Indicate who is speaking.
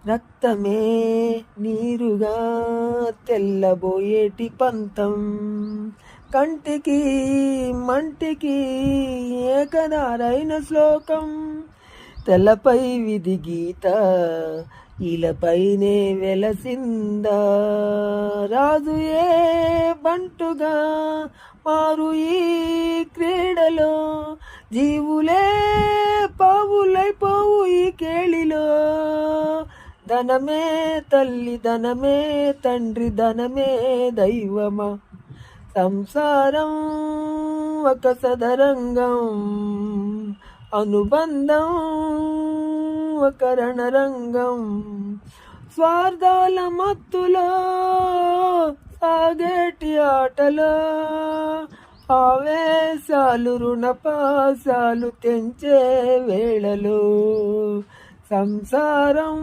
Speaker 1: రక్తమే నీరుగా తెల్లబోయేటి పంతం, కంటికి మంటికి ఏకదారైన శ్లోకం, తెల్లపై విధి గీత ఇలపైనే వెలసిందా, రాజు ఏ బంటుగా మారు ఈ క్రీడలో, జీవులే పావులైపోవు ఈ కేళిలో, ధనమే తల్లి ధనమే తండ్రి ధనమే దైవమా, సంసారం ఒక సదరంగం, అనుబంధం ఒక రణరంగం, స్వార్థాల మత్తులో సాగేటి ఆటలో, ఆవేశాలు రుణపాశాలు తెంచే వేళలో, సంసారం